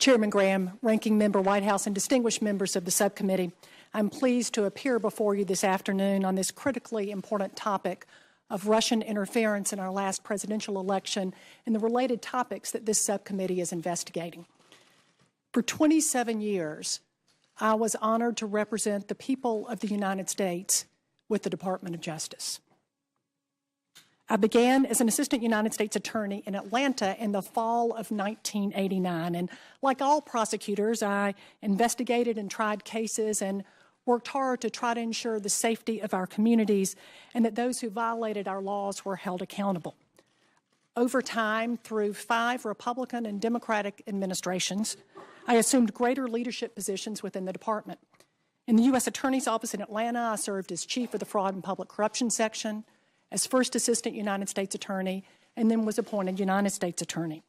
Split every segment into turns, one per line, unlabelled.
Chairman Graham, Ranking Member Whitehouse, and distinguished members of the subcommittee, I'm pleased to appear before you this afternoon on this critically important topic of Russian interference in our last presidential election and the related topics that this subcommittee is investigating. For 27 years, I was honored to represent the people of the United States with the Department of Justice. I began as an assistant United States attorney in Atlanta in the fall of 1989. And like all prosecutors, I investigated and tried cases and worked hard to try to ensure the safety of our communities and that those who violated our laws were held accountable. Over time, through 5 Republican and Democratic administrations, I assumed greater leadership positions within the department. In the U.S. Attorney's Office in Atlanta, I served as chief of the Fraud and Public Corruption Section, as first assistant United States attorney, and then was appointed United States attorney.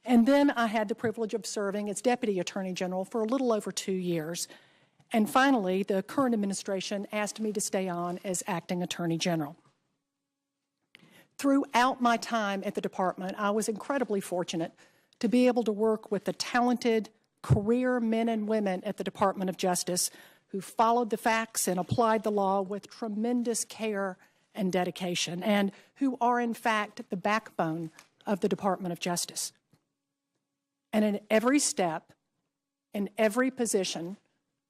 And then I had the privilege of serving as deputy attorney general for a little over 2 years. And finally, the current administration asked me to stay on as acting attorney general. Throughout my time at the department, I was incredibly fortunate to be able to work with the talented career men and women at the Department of Justice who followed the facts and applied the law with tremendous care and dedication, and who are in fact the backbone of the Department of Justice. And in every step, in every position,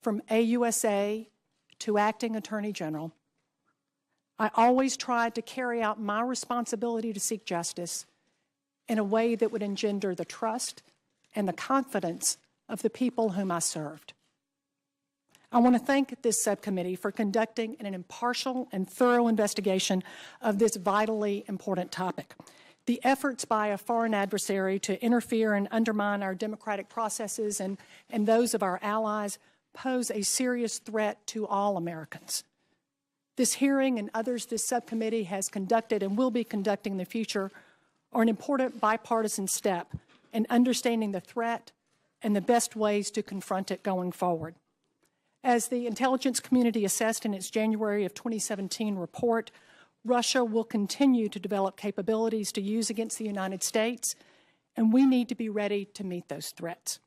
from AUSA to acting Attorney General, I always tried to carry out my responsibility to seek justice in a way that would engender the trust and the confidence of the people whom I served. I want to thank this subcommittee for conducting an impartial and thorough investigation of this vitally important topic. The efforts by a foreign adversary to interfere and undermine our democratic processes and those of our allies pose a serious threat to all Americans. This hearing and others this subcommittee has conducted and will be conducting in the future are an important bipartisan step in understanding the threat and the best ways to confront it going forward. As the intelligence community assessed in its January of 2017 report, Russia will continue to develop capabilities to use against the United States, and we need to be ready to meet those threats.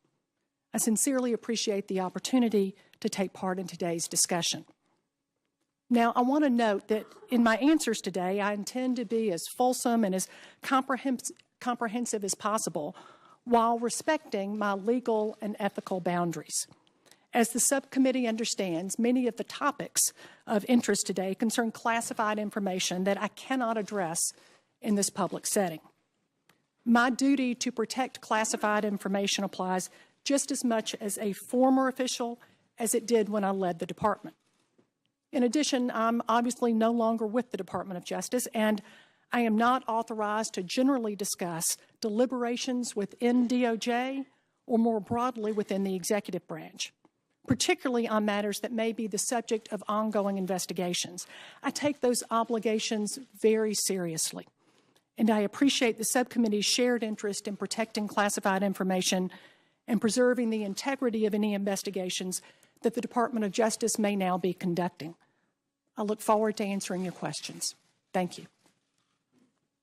I sincerely appreciate the opportunity to take part in today's discussion. Now, I want to note that in my answers today, I intend to be as fulsome and as comprehensive as possible while respecting my legal and ethical boundaries. As the subcommittee understands, many of the topics of interest today concern classified information that I cannot address in this public setting. My duty to protect classified information applies just as much as a former official as it did when I led the department. In addition, I'm obviously no longer with the Department of Justice, and I am not authorized to generally discuss deliberations within DOJ or more broadly within the executive branch, particularly on matters that may be the subject of ongoing investigations. I take those obligations very seriously, and I appreciate the subcommittee's shared interest in protecting classified information and preserving the integrity of any investigations that the Department of Justice may now be conducting. I look forward to answering your questions. Thank you.